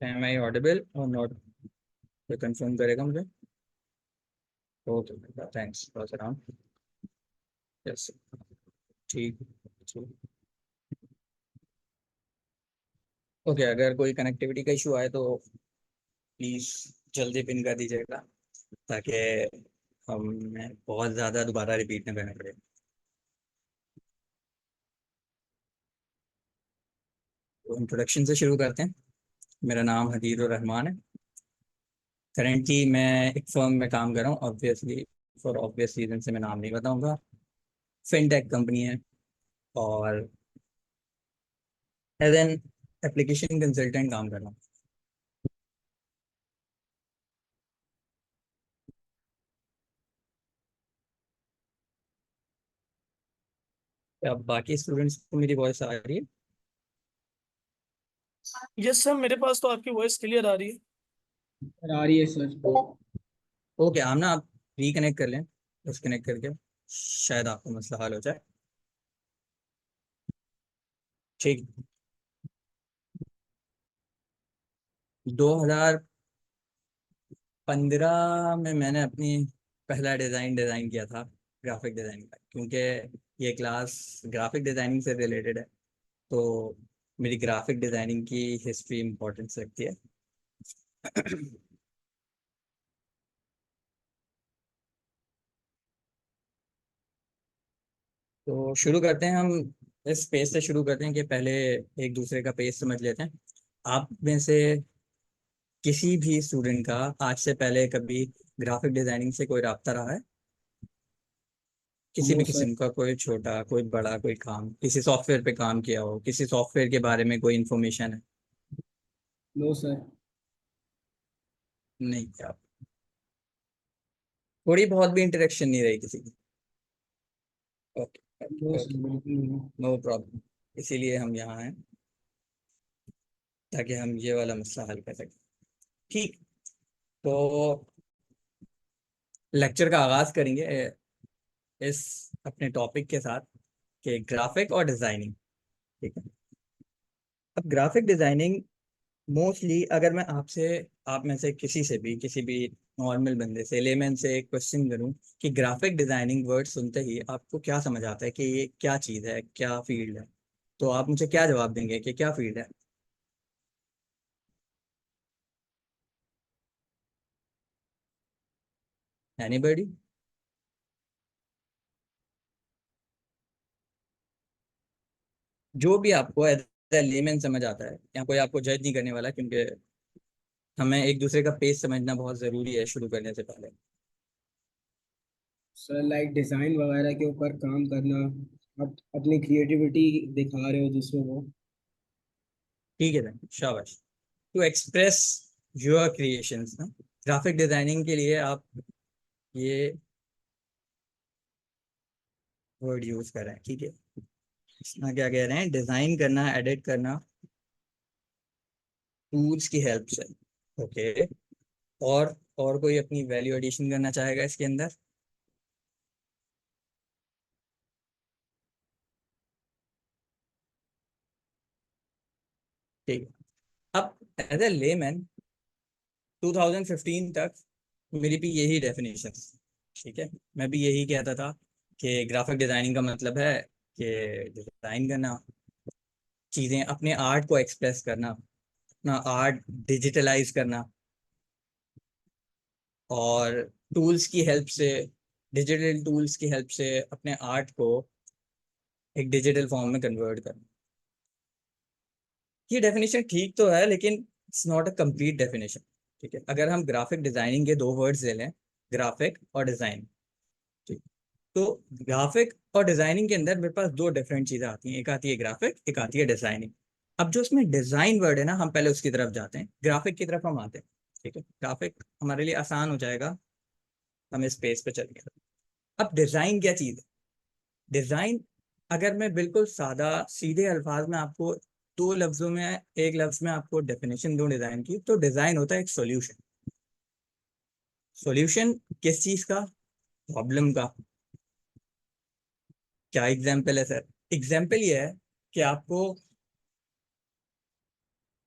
Am I audible or not? कोई confirm करेगा मुझे? Okay, thanks for the round. Yes, ठीक ठीक। ओके, अगर कोई कनेक्टिविटी का इशू आए तो प्लीज़ जल्दी पिन कर दीजिएगा, ताकि हमें बहुत ज़्यादा दोबारा रिपीट न करना पड़े। तो इंट्रोडक्शन से शुरू करते हैं। मेरा नाम हदीर रहमान है। करेंटली मैं एक फर्म में काम कर रहा हूँ, ऑब्वियसली फॉर ऑब्वियस रीजन से मैं नाम नहीं बताऊंगा। फिनटेक कंपनी है, और एज एन एप्लीकेशन कंसल्टेंट काम कर रहा हूँ। अब बाकी स्टूडेंट्स को मेरी वॉइस आ रही है? यस सर, मेरे पास तो आपकी वॉइस क्लियर आ रही है। आ रही है सर। ओके, हम ना आप रिकनेक्ट कर लें, डिस्कनेक्ट करके शायद आपका मसला हल हो जाए। ठीक। 2015 में मैंने अपनी पहला डिज़ाइन किया था, ग्राफिक डिज़ाइनिंग का, क्योंकि ये क्लास ग्राफिक डिज़ाइनिंग से रिलेटेड है। तो मेरी ग्राफिक डिज़ाइनिंग की हिस्ट्री इम्पोर्टेंस रखती है। तो शुरू करते हैं हम। इस पेज से शुरू करते हैं कि पहले एक दूसरे का पेज समझ लेते हैं। आप में से किसी भी स्टूडेंट का आज से पहले कभी ग्राफिक डिजाइनिंग से कोई राब्ता रहा है? किसी नो भी सर। किस्म का, कोई छोटा कोई बड़ा, कोई काम, किसी सॉफ्टवेयर पे काम किया हो, किसी सॉफ्टवेयर के बारे में कोई इन्फॉर्मेशन है? No sir. नहीं किया? थोड़ी बहुत भी इंटरेक्शन नहीं रही किसी की? ओके नो ओके, सर, बिल्कुल नहीं। No problem. इसीलिए हम यहाँ हैं, ताकि हम ये वाला मसला हल कर सकें। ठीक। तो लेक्चर का आगाज करेंगे इस अपने टॉपिक के साथ, कि ग्राफिक और डिजाइनिंग। ठीक है। अब ग्राफिक डिजाइनिंग मोस्टली, अगर मैं आपसे, आप में से किसी से भी, किसी भी नॉर्मल बंदे से, लेमैन से एक क्वेश्चन करूं कि ग्राफिक डिजाइनिंग वर्ड सुनते ही आपको क्या समझ आता है, कि ये क्या चीज़ है, क्या फील्ड है, तो आप मुझे क्या जवाब देंगे कि क्या फील्ड है? एनीबॉडी? जो भी आपको एज ए लेमैन समझ आता है, यहाँ कोई आपको जज नहीं करने वाला, क्योंकि हमें एक दूसरे का पेज समझना बहुत ज़रूरी है शुरू करने से पहले। सर लाइक डिजाइन वगैरह के ऊपर काम करना, आप अपनी क्रिएटिविटी दिखा रहे हो दूसरों को। ठीक है then, शाबाश। टू एक्सप्रेस योर क्रिएशंस ना, ग्राफिक डिजाइनिंग के लिए आप ये वर्ड यूज कर रहे हैं। ठीक है। इसमें क्या कह रहे हैं? डिजाइन करना, एडिट करना टूल्स की हेल्प से। ओके। और कोई अपनी वैल्यू एडिशन करना चाहेगा इसके अंदर? ठीक है। अब एज ए लेमैन 2015 तक मेरी भी यही डेफिनेशन, ठीक है, मैं भी यही कहता था कि ग्राफिक डिजाइनिंग का मतलब है कि डिजाइन करना, चीज़ें, अपने आर्ट को एक्सप्रेस करना, अपना आर्ट डिजिटलाइज करना, और टूल्स की हेल्प से, डिजिटल टूल्स की हेल्प से अपने आर्ट को एक डिजिटल फॉर्म में कन्वर्ट करना। ये डेफिनेशन ठीक तो है, लेकिन it's not a complete definition. ठीक है। अगर हम ग्राफिक डिजाइनिंग के दो वर्ड्स ले लें, ग्राफिक और डिजाइन, ठीक, तो ग्राफिक और डिजाइनिंग के अंदर मेरे पास दो डिफरेंट चीज़ें आती हैं, एक आती है ग्राफिक, एक आती है डिजाइनिंग। अब जो इसमें डिजाइन वर्ड है ना, हम पहले उसकी तरफ जाते हैं, ग्राफिक की तरफ हम आते हैं। ठीक है, ग्राफिक हमारे लिए आसान हो जाएगा, हम इस पेज पे चलेंगे। अब डिजाइन क्या चीज़ है? डिजाइन, अगर मैं बिल्कुल सादा सीधे अल्फाज में आपको, दो लफ्जों में, एक लफ्ज में आपको डेफिनेशन दूं डिजाइन की, तो डिजाइन होता है एक सॉल्यूशन। सॉल्यूशन किस चीज का? प्रॉब्लम का। क्या एग्जाम्पल है सर? एग्जाम्पल ये है कि आपको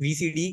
VCD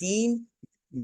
3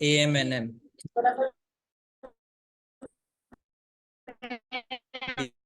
AMNM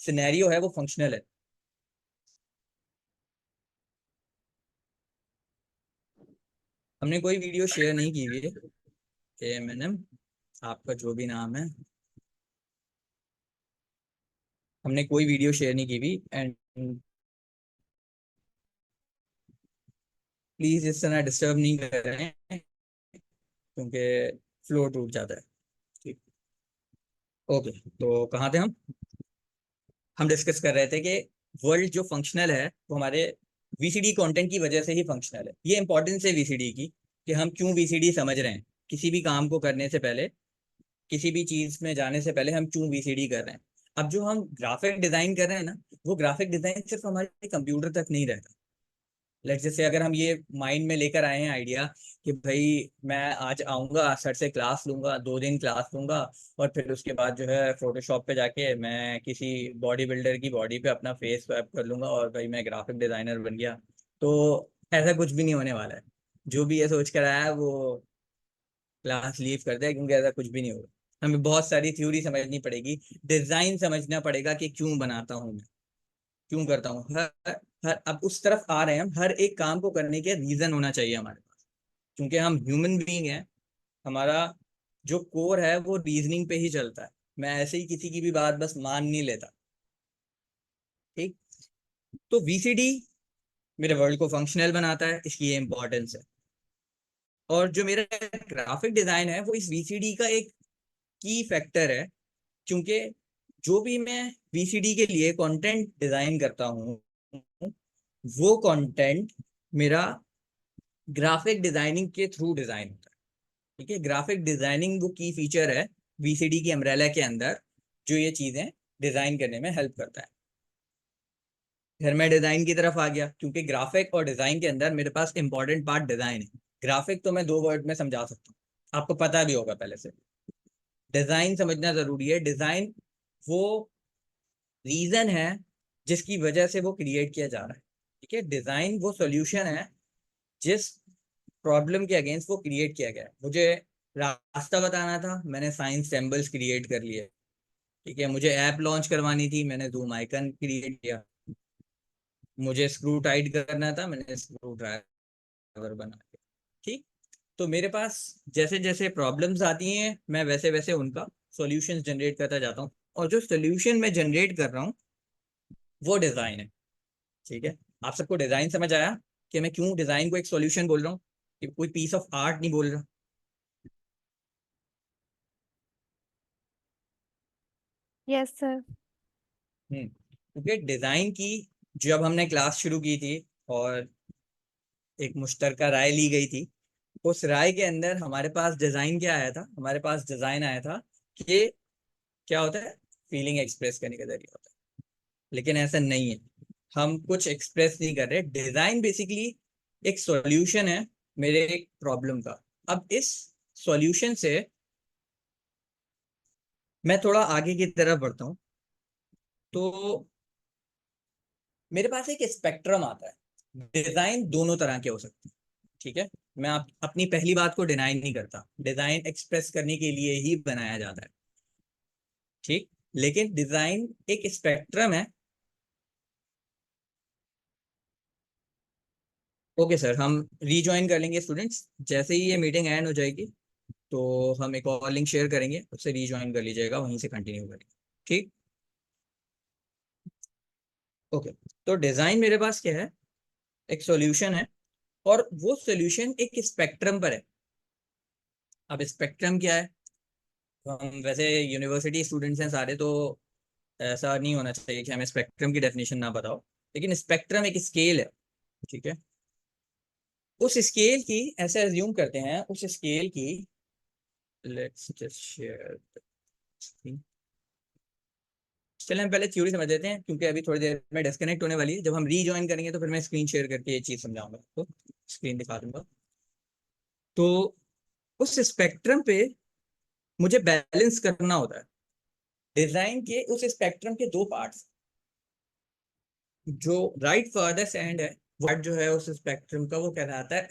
सिनेरियो है वो फंक्शनल है। हमने कोई वीडियो शेयर नहीं की हुई है, AMNM आपका जो भी नाम है, हमने कोई वीडियो शेयर नहीं की हुई। एंड प्लीज इस तरह डिस्टर्ब नहीं कर रहे हैं क्योंकि फ्लो टूट जाता है। ठीक, ओके, तो कहाँ थे हम डिस्कस कर रहे थे कि वर्ल्ड जो फंक्शनल है वो हमारे VCD कंटेंट की वजह से ही फंक्शनल है। ये इंपॉर्टेंस है VCD की कि हम क्यों VCD समझ रहे हैं, किसी भी काम को करने से पहले, किसी भी चीज में जाने से पहले हम क्यों VCD कर रहे हैं। अब जो हम ग्राफिक डिजाइन कर रहे हैं ना, वो ग्राफिक डिजाइन सिर्फ हमारे कंप्यूटर तक नहीं रहता। लेट्स जैसे अगर हम ये माइंड में लेकर आए हैं आइडिया कि भाई मैं आज आऊँगा, सर से क्लास लूंगा, 2 दिन क्लास लूंगा, और फिर उसके बाद जो है फोटोशॉप पे जाके मैं किसी बॉडी बिल्डर की बॉडी पे अपना फेस स्वैप कर लूंगा और भाई मैं ग्राफिक डिजाइनर बन गया, तो ऐसा कुछ भी नहीं होने वाला है। जो भी ये सोच कर आया है वो क्लास लीव कर दे, क्योंकि ऐसा कुछ भी नहीं होगा। हमें बहुत सारी थ्योरी समझनी पड़ेगी, डिजाइन समझना पड़ेगा कि क्यों बनाता हूँ मैं, क्यों करता हूँ। हर हर अब उस तरफ आ रहे हैं हम, हर एक काम को करने के रीजन होना चाहिए हमारे पास, क्योंकि हम ह्यूमन बीइंग हैं। हमारा जो कोर है वो रीजनिंग पे ही चलता है। मैं ऐसे ही किसी की भी बात बस मान नहीं लेता। ठीक, तो VCD मेरे वर्ल्ड को फंक्शनल बनाता है, इसकी ये इंपॉर्टेंस है। और जो मेरा ग्राफिक डिजाइन है वो इस VCD का एक की फैक्टर है, क्योंकि जो भी मैं VCD के लिए कंटेंट डिजाइन करता हूँ वो कंटेंट मेरा ग्राफिक डिजाइनिंग के थ्रू डिजाइन होता है। ठीक है, ग्राफिक डिजाइनिंग वो की फीचर है VCD की अम्ब्रेला के अंदर, जो ये चीजें डिजाइन करने में हेल्प करता है। फिर मैं डिजाइन की तरफ आ गया, क्योंकि ग्राफिक और डिजाइन के अंदर मेरे पास इंपॉर्टेंट पार्ट डिजाइन है। ग्राफिक तो मैं 2 वर्ड में समझा सकता हूँ, आपको पता भी होगा पहले से। डिजाइन समझना जरूरी है। डिजाइन वो रीजन है जिसकी वजह से वो क्रिएट किया जा रहा है। ठीक है, डिजाइन वो सॉल्यूशन है जिस प्रॉब्लम के अगेंस्ट वो क्रिएट किया गया है। मुझे रास्ता बताना था, मैंने साइंस सिंबल्स क्रिएट कर लिए। ठीक है, मुझे ऐप लॉन्च करवानी थी, मैंने जूम आइकन क्रिएट किया। मुझे स्क्रू टाइट करना था, मैंने स्क्रू ड्राइवर बना दिया। ठीक, तो मेरे पास जैसे जैसे प्रॉब्लम्स आती हैं मैं वैसे वैसे उनका सॉल्यूशंस जनरेट करता जाता हूँ, और जो सॉल्यूशन मैं जनरेट कर रहा हूँ वो डिजाइन है। ठीक है, आप सबको डिजाइन समझ आया कि मैं क्यों डिजाइन को एक सॉल्यूशन बोल रहा हूँ, कि कोई पीस ऑफ आर्ट नहीं बोल रहा। Yes sir. क्योंकि डिजाइन की जब हमने क्लास शुरू की थी और एक मुश्तरका राय ली गई थी, उस राय के अंदर हमारे पास डिजाइन क्या आया था, हमारे पास डिजाइन आया था कि क्या होता है, फीलिंग एक्सप्रेस करने का जरिया होता है। लेकिन ऐसा नहीं है, हम कुछ एक्सप्रेस नहीं कर रहे। डिजाइन बेसिकली एक सॉल्यूशन है मेरे एक प्रॉब्लम का। अब इस सॉल्यूशन से मैं थोड़ा आगे की तरफ बढ़ता हूँ, तो मेरे पास एक स्पेक्ट्रम आता है। डिजाइन दोनों तरह के हो सकते हैं। ठीक है, मैं अपनी पहली बात को डिनाई नहीं करता, डिजाइन एक्सप्रेस करने के लिए ही बनाया जाता है। ठीक, लेकिन डिजाइन एक स्पेक्ट्रम है। ओके सर, हम रीज्वाइन कर लेंगे स्टूडेंट्स, जैसे ही ये मीटिंग एंड हो जाएगी तो हम एक और लिंक शेयर करेंगे, उससे रीज्वाइन कर लीजिएगा, वहीं से कंटिन्यू करेंगे। ठीक, ओके। तो डिजाइन मेरे पास क्या है, एक सॉल्यूशन है, और वो सॉल्यूशन एक स्पेक्ट्रम पर है। अब स्पेक्ट्रम क्या है, तो हम वैसे यूनिवर्सिटी स्टूडेंट्स हैं सारे, तो ऐसा नहीं होना चाहिए कि हमें स्पेक्ट्रम की डेफिनेशन ना बताओ, लेकिन स्पेक्ट्रम एक स्केल है। ठीक है, उस स्केल की, ऐसे एज्यूम करते हैं उस स्केल की, लेट्स जस्ट शेयर, चलिए हम पहले थ्योरी समझ लेते हैं, क्योंकि अभी थोड़ी देर में डिस्कनेक्ट होने वाली है। जब हम रीजॉइन करेंगे तो फिर मैं स्क्रीन शेयर करके ये चीज समझाऊंगा, तो स्क्रीन दिखा दूंगा। तो उस स्पेक्ट्रम पे मुझे बैलेंस करना होता है। डिजाइन के उस स्पेक्ट्रम के 2 पार्ट्स, जो राइट फर्दर एंड है, वो पार्ट जो है उस स्पेक्ट्रम का वो कहलाता है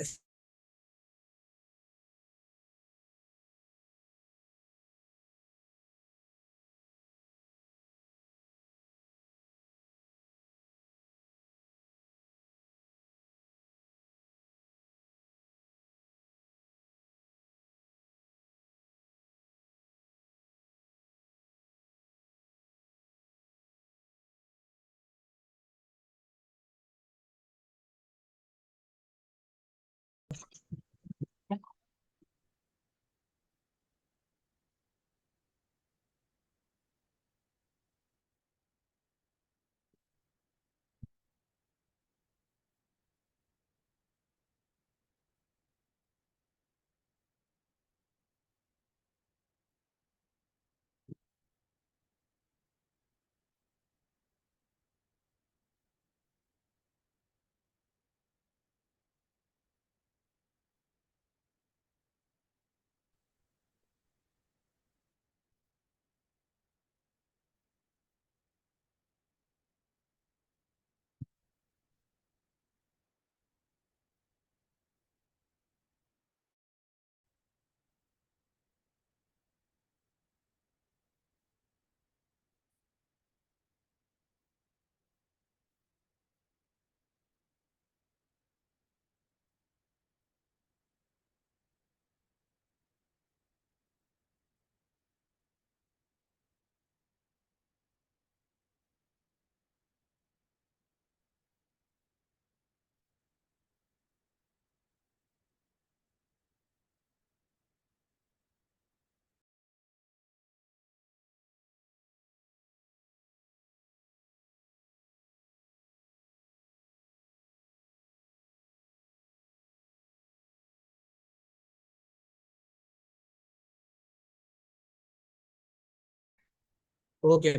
ओके,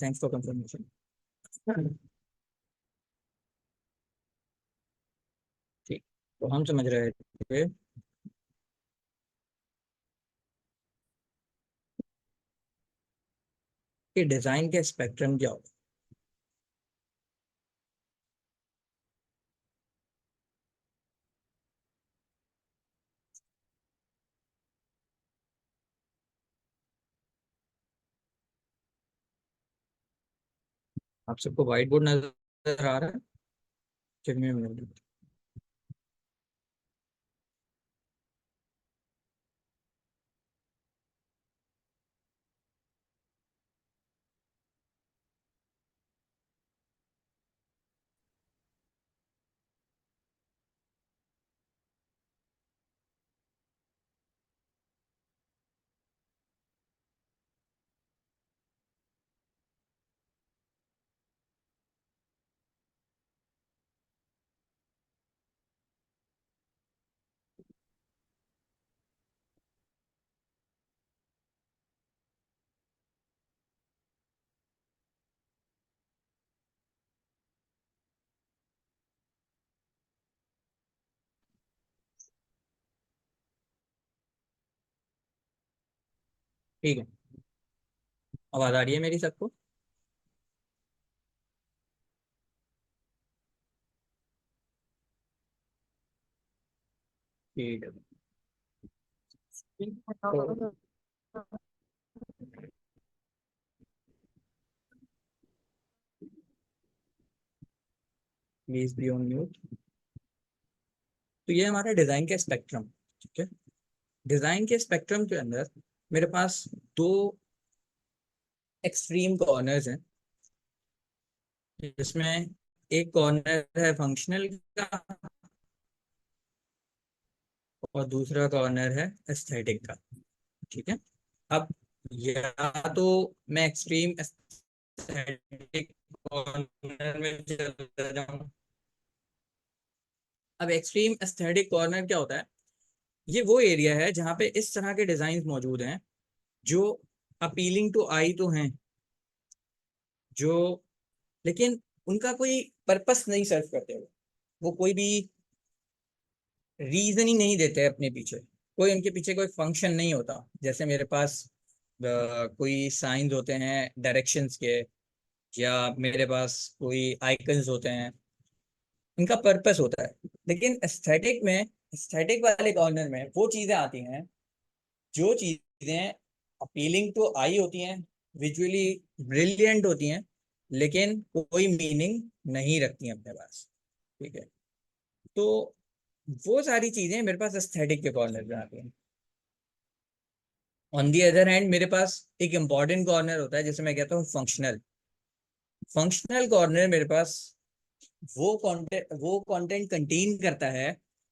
थैंक्स फॉर कंफर्मेशन। ठीक, तो हम समझ रहे थे कि डिजाइन के स्पेक्ट्रम क्या होता है। आप सबको व्हाइट बोर्ड नजर आ रहा है? चलिए ठीक है, आवाज आ रही है मेरी सबको? ठीक है, तो प्लीज बी ऑन म्यूट। तो ये हमारा डिजाइन के स्पेक्ट्रम, ठीक है। डिजाइन के स्पेक्ट्रम के अंदर मेरे पास दो एक्सट्रीम कॉर्नर्स हैं, जिसमें एक कॉर्नर है फंक्शनल का और दूसरा कॉर्नर है एस्थेटिक का, ठीक है। अब या तो मैं एक्सट्रीम एस्थेटिक कॉर्नर में चला जाऊँ। अब एक्सट्रीम एस्थेटिक कॉर्नर क्या होता है? ये वो एरिया है जहाँ पे इस तरह के डिजाइन मौजूद हैं जो अपीलिंग टू आई तो हैं, जो लेकिन उनका कोई पर्पस नहीं सर्व करते, वो कोई भी रीजन ही नहीं देते अपने पीछे, कोई उनके पीछे कोई फंक्शन नहीं होता। जैसे मेरे पास कोई साइंस होते हैं डायरेक्शंस के, या मेरे पास कोई आइकन्स होते हैं, इनका पर्पस होता है। लेकिन एस्थेटिक में, एस्थेटिक वाले कॉर्नर में वो चीजें आती हैं जो चीजें अपीलिंग टू आई होती हैं, विजुअली ब्रिलियंट होती हैं, लेकिन कोई मीनिंग नहीं रखती हैं अपने पास, ठीक है। तो वो सारी चीजें मेरे पास एस्थेटिक के कॉर्नर पे आती हैं। ऑन दी अदर हैंड मेरे पास एक इंपॉर्टेंट कॉर्नर होता है जिसे मैं कहता हूँ फंक्शनल। फंक्शनल कॉर्नर मेरे पास वो कंटेंट कंटेन करता है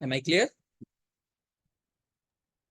Am I clear?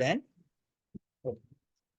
Then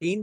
3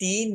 3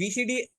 VCD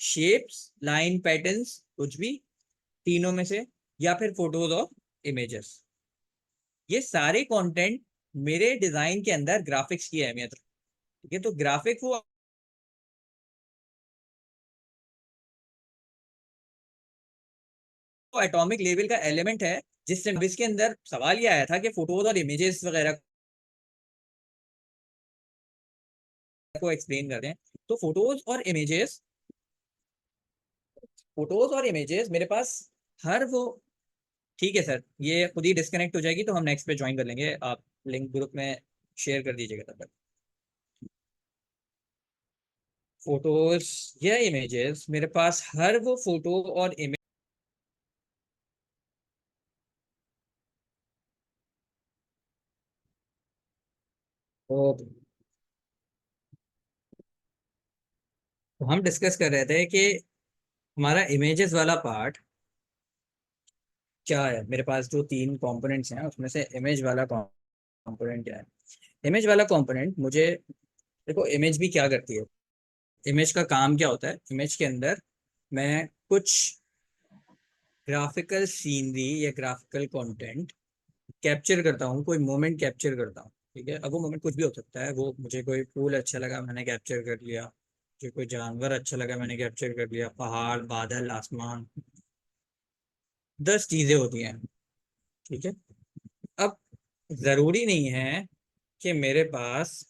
shapes, line, patterns, कुछ भी तीनों में से, या फिर फोटोज और इमेजेस। ये सारे कंटेंट मेरे डिजाइन के अंदर ग्राफिक्स की अहमियत है। ठीक है, तो ग्राफिक वो एटॉमिक लेवल का एलिमेंट है जिससे इसके अंदर सवाल ये आया था कि फोटोज और इमेजेस वगैरह को एक्सप्लेन करते हैं। तो फोटोज और इमेजेस मेरे पास हर वो, ठीक है सर, ये खुद ही डिस्कनेक्ट हो जाएगी तो हम नेक्स्ट पे ज्वाइन कर लेंगे, आप लिंक ग्रुप में शेयर कर दीजिएगा तब तक। फोटोज या इमेजेस मेरे पास हर वो फोटो और इमेज तो हम डिस्कस कर रहे थे कि हमारा इमेजेस वाला पार्ट क्या है। मेरे पास जो 3 कंपोनेंट्स हैं उसमें से इमेज वाला कंपोनेंट क्या है। इमेज वाला कंपोनेंट मुझे, देखो इमेज भी क्या करती है, इमेज का काम क्या होता है। इमेज के अंदर मैं कुछ ग्राफिकल सीनरी या ग्राफिकल कंटेंट कैप्चर करता हूँ, कोई मोमेंट कैप्चर करता हूँ। ठीक है, अब वो मोमेंट कुछ भी हो सकता है, वो मुझे कोई फूल अच्छा लगा मैंने कैप्चर कर लिया, मुझे कोई जानवर अच्छा लगा मैंने कैप्चर कर लिया, पहाड़, बादल, आसमान, 10 चीजें होती हैं। ठीक है, अब जरूरी नहीं है कि मेरे पास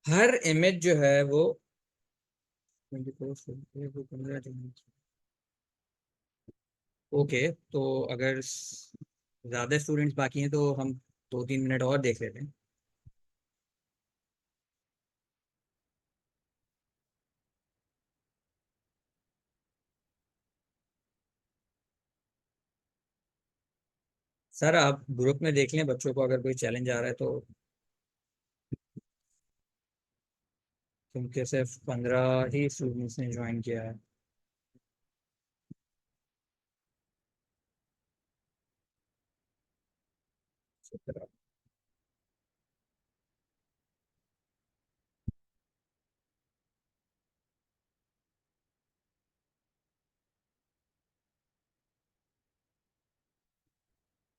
हर इमेज जो है वो 24 ओके। तो अगर ज्यादा स्टूडेंट्स बाकी हैं तो हम 2-3 मिनट और देख लेते हैं। सर आप ग्रुप में देख लें बच्चों को, अगर कोई चैलेंज आ रहा है तो, क्योंकि सिर्फ 15 ही स्टूडेंट्स ने ज्वाइन किया है।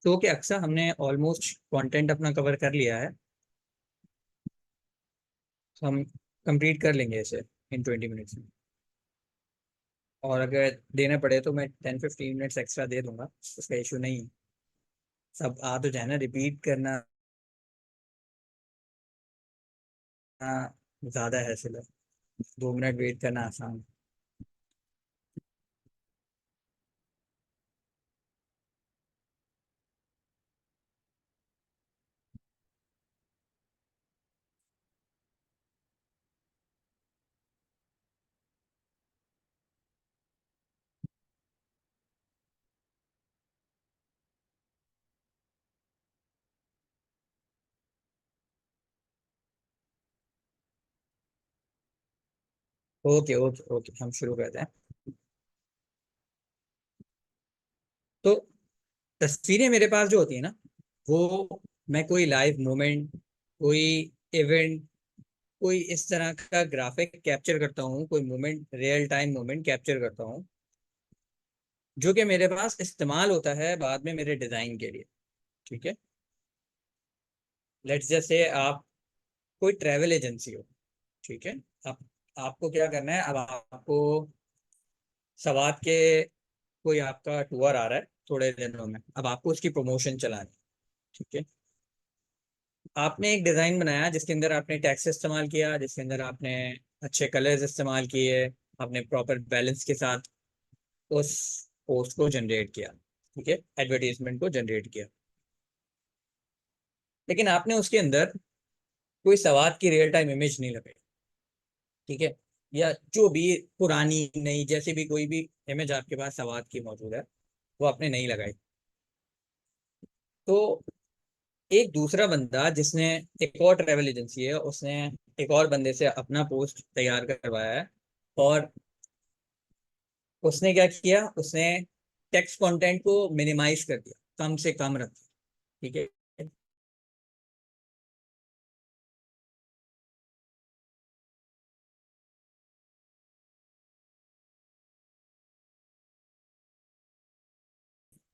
तो क्या अक्सर हमने ऑलमोस्ट कंटेंट अपना कवर कर लिया है, तो हम कंप्लीट कर लेंगे इसे इन 20 मिनट्स में। और अगर देना पड़े तो मैं 10-15 मिनट्स एक्स्ट्रा दे दूंगा, उसका इशू नहीं है। सब आ तो जाए ना, रिपीट करना ज़्यादा है सिर्फ, 2 मिनट वेट करना आसान है। ओके ओके ओके, हम शुरू करते हैं। तो तस्वीरें मेरे पास जो होती है ना, वो मैं कोई लाइव मोमेंट, कोई इवेंट, कोई इस तरह का ग्राफिक कैप्चर करता हूँ, कोई moment, real time moment capture करता हूँ, जो कि मेरे पास इस्तेमाल होता है बाद में मेरे डिजाइन के लिए। ठीक है, लेट्स जस्ट से आप कोई ट्रैवल एजेंसी हो। ठीक है, आप आपको क्या करना है, अब आपको सवात के कोई आपका टूर आ रहा है थोड़े दिनों में, अब आपको उसकी प्रमोशन चलानी है। ठीक है, आपने एक डिजाइन बनाया जिसके अंदर आपने टेक्स्ट इस्तेमाल किया, जिसके अंदर आपने अच्छे कलर्स इस्तेमाल किए, आपने प्रॉपर बैलेंस के साथ उस पोस्ट को जनरेट किया। ठीक है, एडवर्टीजमेंट को जनरेट किया, लेकिन आपने उसके अंदर कोई सवाद की रियल टाइम इमेज नहीं लगाई। ठीक है, या जो भी पुरानी नई जैसी भी कोई भी इमेज आपके पास सवाद की मौजूद है वो आपने नहीं लगाई। तो एक दूसरा बंदा जिसने, एक और ट्रैवल एजेंसी है, उसने एक और बंदे से अपना पोस्ट तैयार करवाया है, और उसने क्या किया, उसने टेक्स्ट कंटेंट को मिनिमाइज कर दिया, कम से कम रख दिया। ठीक है,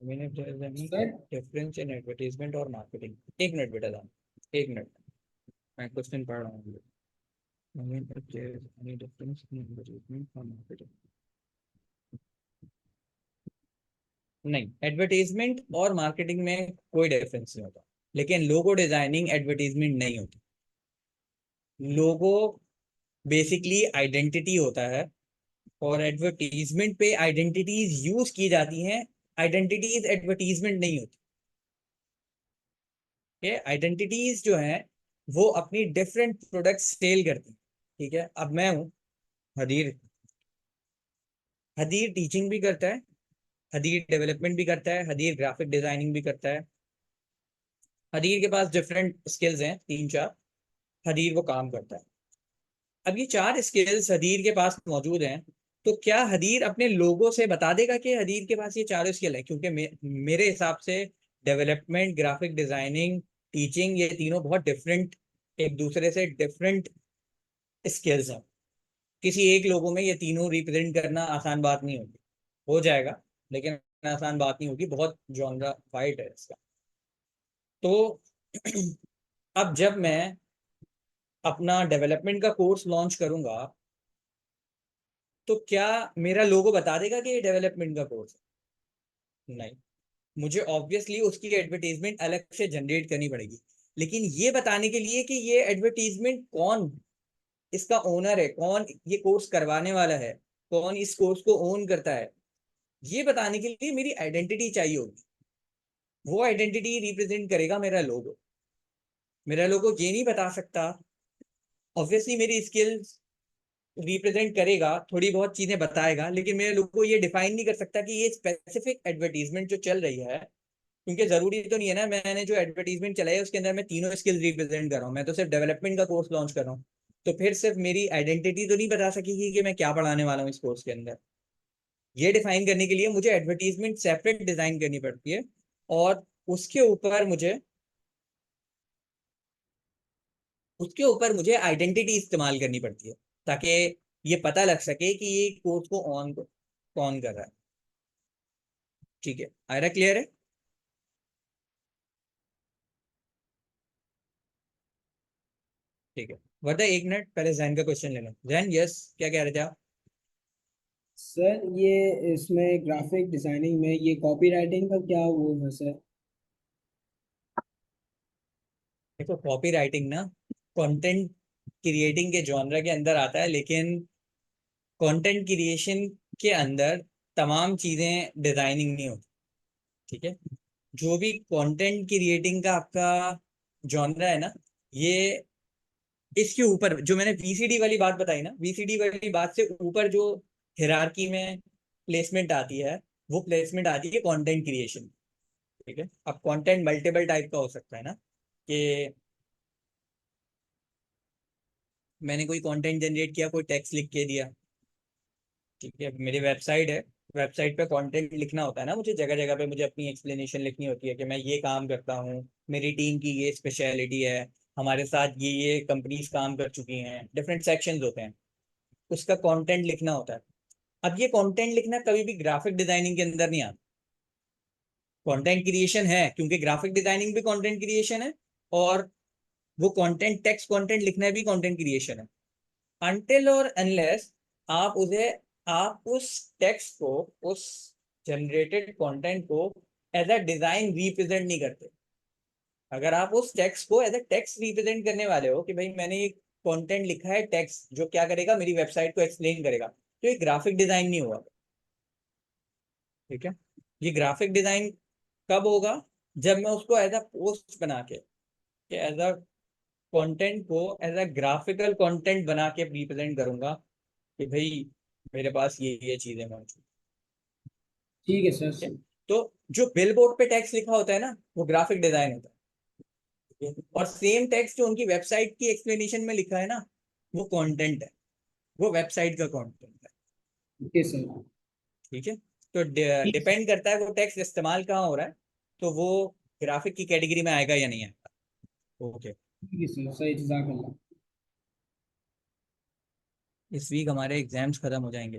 सर डिफरेंस इन एडवर्टाइजमेंट और मार्केटिंग. एक मिनट बेटा दाम, एक मिनट, मैं क्वेश्चन पढ़ रहा हूँ. I mean, if there is any difference in advertisement or marketing. नहीं, एडवर्टाइजमेंट और मार्केटिंग में कोई डिफरेंस नहीं होता, लेकिन लोगो डिजाइनिंग एडवर्टाइजमेंट नहीं होती. लोगो बेसिकली आइडेंटिटी होता है, और एडवर्टीजमेंट पे आइडेंटिटीज यूज की जाती हैं. आइडेंटिटीज एडवर्टीजमेंट नहीं होती. ये आइडेंटिटीज जो हैं वो अपनी डिफरेंट प्रोडक्ट्स सेल करती हैं. ठीक है, अब मैं हूँ हदीर. हदीर टीचिंग भी करता है, हदीर डेवलपमेंट भी करता है, हदीर ग्राफिक डिजाइनिंग भी करता है. हदीर के पास डिफरेंट स्किल्स हैं, 3-4. हदीर वो काम करता है. अब ये 4 स्किल्स हदीर के पास मौजूद हैं, तो क्या हदीर अपने लोगों से बता देगा कि हदीर के पास ये 4 स्किल है? क्योंकि मेरे हिसाब से डेवलपमेंट, ग्राफिक डिजाइनिंग, टीचिंग, ये तीनों बहुत डिफरेंट, एक दूसरे से डिफरेंट स्किल्स हैं. किसी एक लोगों में ये तीनों रिप्रेजेंट करना आसान बात नहीं होगी. हो जाएगा, लेकिन आसान बात नहीं होगी, बहुत जॉनरा वाइड है इसका. तो अब जब मैं अपना डेवलपमेंट का कोर्स लॉन्च करूंगा, तो क्या मेरा लोगो बता देगा कि ये डेवलपमेंट का कोर्स है? नहीं, मुझे ऑब्वियसली उसकी एडवर्टीजमेंट अलग से जनरेट करनी पड़ेगी. लेकिन ये बताने के लिए कि ये एडवर्टीजमेंट कौन इसका ओनर है, कौन ये कोर्स करवाने वाला है, कौन इस कोर्स को ओन करता है, ये बताने के लिए मेरी आइडेंटिटी चाहिए होगी. वो आइडेंटिटी रिप्रेजेंट करेगा मेरा लोगो. मेरा लोगो ये नहीं बता सकता, ऑब्वियसली मेरी स्किल्स रिप्रेजेंट करेगा, थोड़ी बहुत चीजें बताएगा, लेकिन मेरे लोग को ये डिफाइन नहीं कर सकता कि ये स्पेसिफिक एडवर्टीजमेंट जो चल रही है. क्योंकि जरूरी तो नहीं है ना, मैंने जो एडवर्टीजमेंट चलाई है उसके अंदर मैं तीनों स्किल्स रिप्रेजेंट कर रहा हूँ. मैं तो सिर्फ डेवलपमेंट का कोर्स लॉन्च कर रहा हूँ, तो फिर सिर्फ मेरी आइडेंटिटी तो नहीं बता सकेगी कि मैं क्या पढ़ाने वाला हूँ इस कोर्स के अंदर. ये डिफाइन करने के लिए मुझे एडवर्टीजमेंट सेपरेट डिजाइन करनी पड़ती है, और उसके ऊपर मुझे आइडेंटिटी इस्तेमाल करनी पड़ती है, ताकि ये पता लग सके कि ये कोर्स को ऑन कौन कर रहा है. ठीक है, आयरा क्लियर है? ठीक है, वर्दा एक मिनट पहले जैन का क्वेश्चन लेना. जैन, यस, क्या कह रहे थे आप? सर ये इसमें ग्राफिक डिजाइनिंग में ये कॉपी राइटिंग का क्या वो है सर? देखो, कॉपी राइटिंग ना कंटेंट क्रिएटिंग के जॉनरा के अंदर आता है, लेकिन कंटेंट क्रिएशन के अंदर तमाम चीजें डिजाइनिंग नहीं होती. ठीक है, जो भी कंटेंट क्रिएटिंग का आपका जॉनरा है ना, ये इसके ऊपर जो मैंने वीसीडी वाली बात बताई ना, वीसीडी वाली बात से ऊपर जो हिरारकी में प्लेसमेंट आती है, वो प्लेसमेंट आती है कंटेंट क्रिएशन. ठीक है, अब कंटेंट मल्टीपल टाइप का हो सकता है ना, कि मैंने कोई कंटेंट जनरेट किया, कोई टेक्स्ट लिख के दिया. ठीक है, मेरी वेबसाइट है, वेबसाइट पे कंटेंट लिखना होता है ना, मुझे जगह जगह पे मुझे अपनी एक्सप्लेनेशन लिखनी होती है कि मैं ये काम करता हूँ, मेरी टीम की ये स्पेशलिटी है, हमारे साथ ये कंपनीज काम कर चुकी हैं, डिफरेंट सेक्शंस होते हैं, उसका कंटेंट लिखना होता है. अब ये कंटेंट लिखना कभी भी ग्राफिक डिजाइनिंग के अंदर नहीं आता. कंटेंट क्रिएशन है, क्योंकि ग्राफिक डिजाइनिंग भी कंटेंट क्रिएशन है, और वो कंटेंट, टेक्स्ट कंटेंट लिखना भी कंटेंट क्रिएशन है. अनटिल और अनलेस आप उस टेक्स्ट को, उस जनरेटेड कंटेंट को एज अ डिजाइन रिप्रेजेंट नहीं करते. अगर आप उस टेक्स्ट को एज अ टेक्स्ट रिप्रेजेंट करने वाले हो कि भाई मैंने ये कंटेंट लिखा है, टेक्स्ट जो क्या करेगा, मेरी वेबसाइट को एक्सप्लेन करेगा, तो ये ग्राफिक डिजाइन नहीं हुआ. ठीक है, ये ग्राफिक डिजाइन कब होगा? जब मैं उसको एज अ पोस्ट बना के, एज अ कंटेंट को एज अ ग्राफिकल कंटेंट बना के रिप्रेजेंट करूंगा कि भाई मेरे पास ये चीजें मौजूद. ठीक है ठीक है, सर। तो जो बिल बोर्ड पे टेक्स्ट लिखा होता है ना, वो ग्राफिक डिजाइन होता है. ठीक है? और सेम टेक्स्ट जो उनकी वेबसाइट की एक्सप्लेनेशन में लिखा है ना, वो कंटेंट है, वो वेबसाइट का कंटेंट है. Okay sir. ठीक है, तो ठीक है डिपेंड करता है वो टेक्स्ट इस्तेमाल कहाँ हो रहा है, तो वो ग्राफिक की कैटेगरी में आएगा या नहीं आएगा. ओके, ठीक है सर, सही जज़ाकल्लाह। इस वीक हमारे एग्जाम्स खत्म हो जाएंगे.